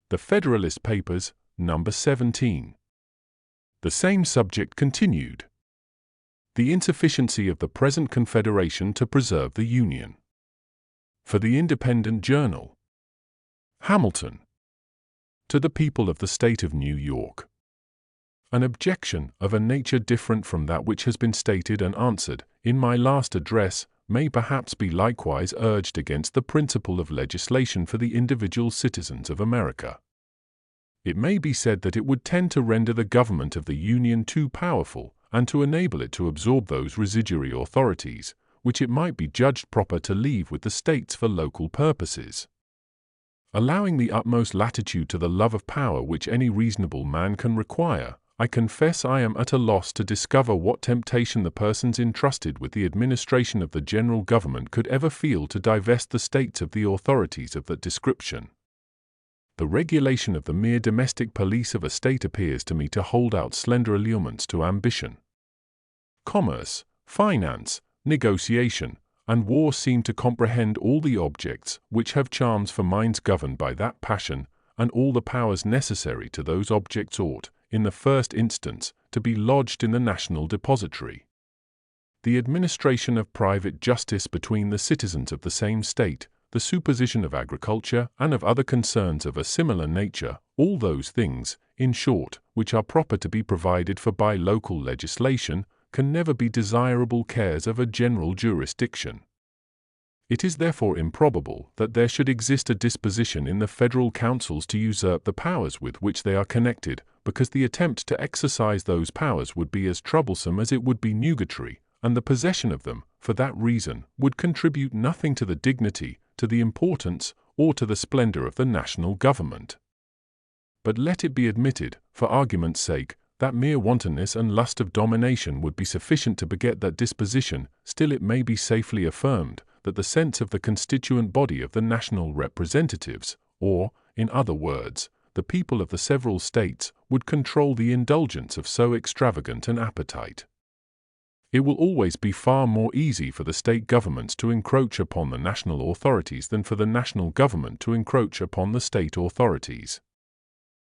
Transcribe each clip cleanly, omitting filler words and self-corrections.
The Federalist Papers, number 17. The same subject continued. The insufficiency of the present Confederation to preserve the Union. For the Independent Journal. Hamilton. To the people of the State of New York. An objection of a nature different from that which has been stated and answered in my last address may perhaps be likewise urged against the principle of legislation for the individual citizens of America. It may be said that it would tend to render the government of the Union too powerful, and to enable it to absorb those residuary authorities, which it might be judged proper to leave with the states for local purposes. Allowing the utmost latitude to the love of power which any reasonable man can require, I confess I am at a loss to discover what temptation the persons entrusted with the administration of the general government could ever feel to divest the states of the authorities of that description. The regulation of the mere domestic police of a state appears to me to hold out slender allurements to ambition. Commerce, finance, negotiation, and war seem to comprehend all the objects which have charms for minds governed by that passion, and all the powers necessary to those objects ought, in the first instance, to be lodged in the national depository. The administration of private justice between the citizens of the same state, the supervision of agriculture and of other concerns of a similar nature, all those things, in short, which are proper to be provided for by local legislation, can never be desirable cares of a general jurisdiction. It is therefore improbable that there should exist a disposition in the federal councils to usurp the powers with which they are connected, because the attempt to exercise those powers would be as troublesome as it would be nugatory, and the possession of them, for that reason, would contribute nothing to the dignity, to the importance, or to the splendor of the national government. But let it be admitted, for argument's sake, that mere wantonness and lust of domination would be sufficient to beget that disposition, still it may be safely affirmed that the sense of the constituent body of the national representatives, or, in other words, the people of the several states, would control the indulgence of so extravagant an appetite. It will always be far more easy for the state governments to encroach upon the national authorities than for the national government to encroach upon the state authorities.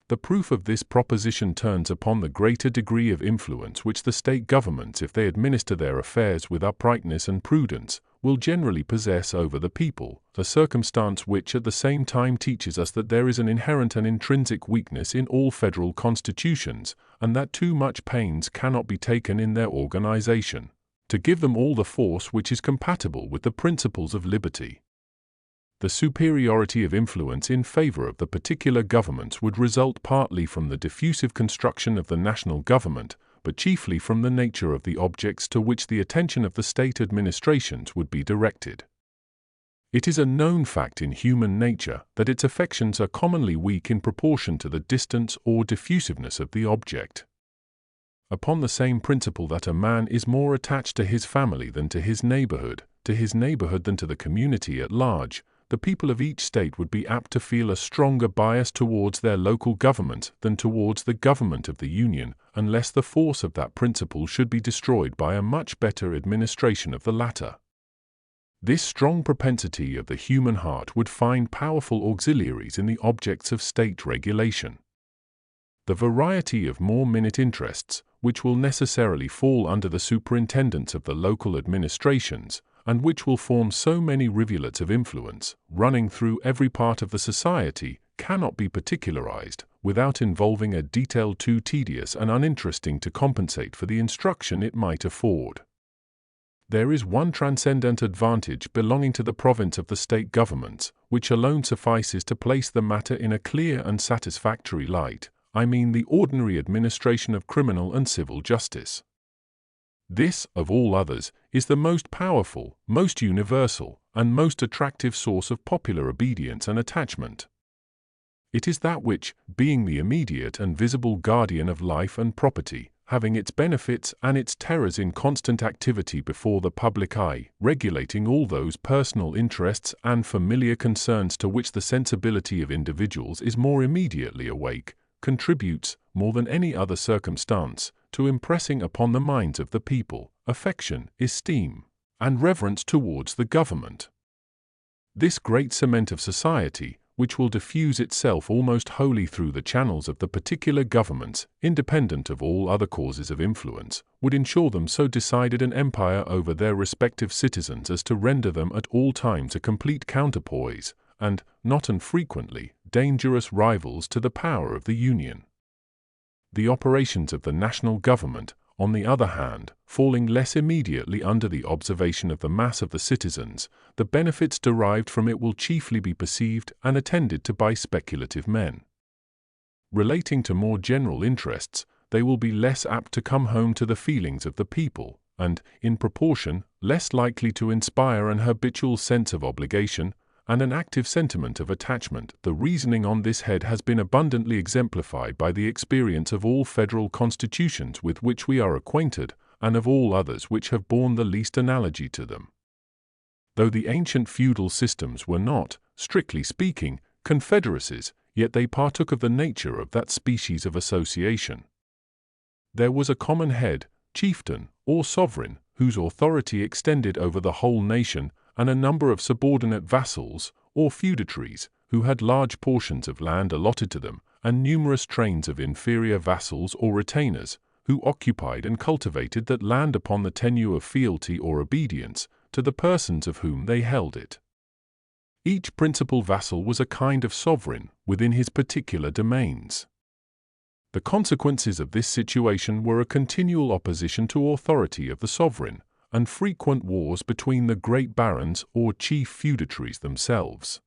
The proof of this proposition turns upon the greater degree of influence which the state governments, if they administer their affairs with uprightness and prudence, will generally possess over the people, a circumstance which at the same time teaches us that there is an inherent and intrinsic weakness in all federal constitutions, and that too much pains cannot be taken in their organization, to give them all the force which is compatible with the principles of liberty. The superiority of influence in favor of the particular governments would result partly from the diffusive construction of the national government, but chiefly from the nature of the objects to which the attention of the state administrations would be directed. It is a known fact in human nature that its affections are commonly weak in proportion to the distance or diffusiveness of the object. Upon the same principle that a man is more attached to his family than to his neighborhood than to the community at large, the people of each state would be apt to feel a stronger bias towards their local government than towards the government of the Union, unless the force of that principle should be destroyed by a much better administration of the latter. This strong propensity of the human heart would find powerful auxiliaries in the objects of state regulation. The variety of more minute interests, which will necessarily fall under the superintendence of the local administrations, and which will form so many rivulets of influence, running through every part of the society, cannot be particularized, without involving a detail too tedious and uninteresting to compensate for the instruction it might afford. There is one transcendent advantage belonging to the province of the state governments, which alone suffices to place the matter in a clear and satisfactory light, I mean the ordinary administration of criminal and civil justice. This, of all others, is the most powerful, most universal, and most attractive source of popular obedience and attachment. It is that which, being the immediate and visible guardian of life and property, having its benefits and its terrors in constant activity before the public eye, regulating all those personal interests and familiar concerns to which the sensibility of individuals is more immediately awake, contributes, more than any other circumstance, to impressing upon the minds of the people affection, esteem, and reverence towards the government. This great cement of society, which will diffuse itself almost wholly through the channels of the particular governments, independent of all other causes of influence, would ensure them so decided an empire over their respective citizens as to render them at all times a complete counterpoise, and, not infrequently, dangerous rivals to the power of the Union. The operations of the national government, on the other hand, falling less immediately under the observation of the mass of the citizens, the benefits derived from it will chiefly be perceived and attended to by speculative men. Relating to more general interests, they will be less apt to come home to the feelings of the people, and, in proportion, less likely to inspire an habitual sense of obligation and an active sentiment of attachment. The reasoning on this head has been abundantly exemplified by the experience of all federal constitutions with which we are acquainted, and of all others which have borne the least analogy to them. Though the ancient feudal systems were not, strictly speaking, confederacies, yet they partook of the nature of that species of association. There was a common head, chieftain, or sovereign, whose authority extended over the whole nation, and a number of subordinate vassals, or feudatories, who had large portions of land allotted to them, and numerous trains of inferior vassals or retainers, who occupied and cultivated that land upon the tenure of fealty or obedience to the persons of whom they held it. Each principal vassal was a kind of sovereign within his particular domains. The consequences of this situation were a continual opposition to authority of the sovereign, and frequent wars between the great barons or chief feudatories themselves.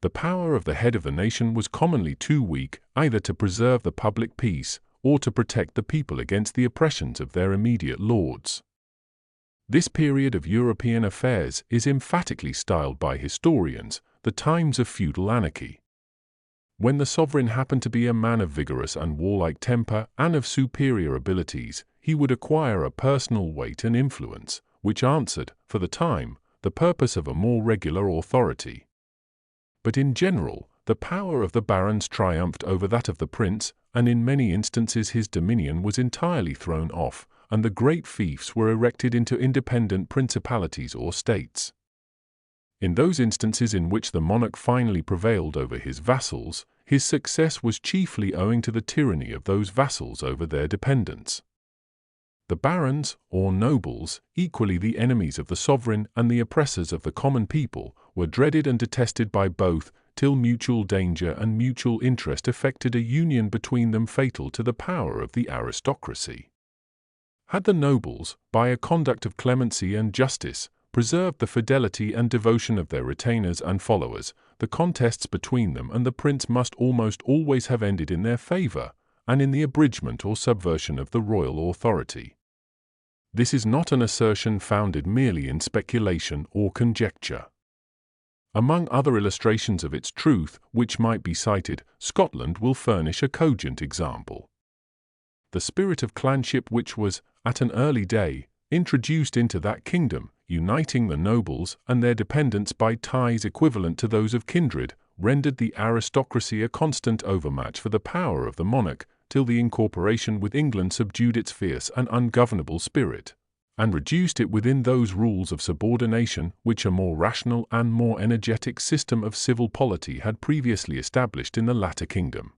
The power of the head of the nation was commonly too weak either to preserve the public peace or to protect the people against the oppressions of their immediate lords. This period of European affairs is emphatically styled by historians the times of feudal anarchy. When the sovereign happened to be a man of vigorous and warlike temper and of superior abilities, he would acquire a personal weight and influence, which answered, for the time, the purpose of a more regular authority. But in general, the power of the barons triumphed over that of the prince, and in many instances his dominion was entirely thrown off, and the great fiefs were erected into independent principalities or states. In those instances in which the monarch finally prevailed over his vassals, his success was chiefly owing to the tyranny of those vassals over their dependents. The barons, or nobles, equally the enemies of the sovereign and the oppressors of the common people, were dreaded and detested by both, till mutual danger and mutual interest effected a union between them fatal to the power of the aristocracy. Had the nobles, by a conduct of clemency and justice, preserved the fidelity and devotion of their retainers and followers, the contests between them and the prince must almost always have ended in their favor, and in the abridgment or subversion of the royal authority. This is not an assertion founded merely in speculation or conjecture. Among other illustrations of its truth which might be cited, Scotland will furnish a cogent example. The spirit of clanship which was, at an early day, introduced into that kingdom, uniting the nobles and their dependents by ties equivalent to those of kindred, rendered the aristocracy a constant overmatch for the power of the monarch, till the incorporation with England subdued its fierce and ungovernable spirit, and reduced it within those rules of subordination which a more rational and more energetic system of civil polity had previously established in the latter kingdom.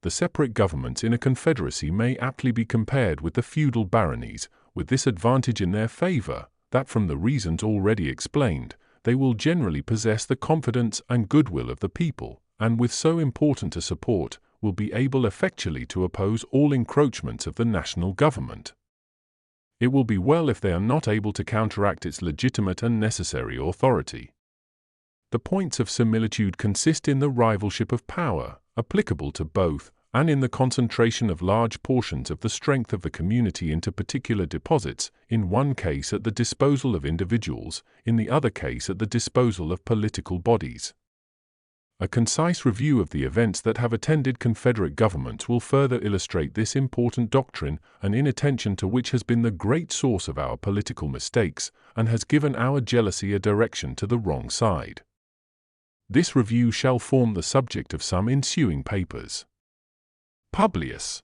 The separate governments in a confederacy may aptly be compared with the feudal baronies, with this advantage in their favor, that from the reasons already explained, they will generally possess the confidence and goodwill of the people, and with so important a support, will be able effectually to oppose all encroachments of the national government. It will be well if they are not able to counteract its legitimate and necessary authority. The points of similitude consist in the rivalship of power, applicable to both, and in the concentration of large portions of the strength of the community into particular deposits, in one case at the disposal of individuals, in the other case at the disposal of political bodies. A concise review of the events that have attended Confederate governments will further illustrate this important doctrine, an inattention to which has been the great source of our political mistakes, and has given our jealousy a direction to the wrong side. This review shall form the subject of some ensuing papers. Publius.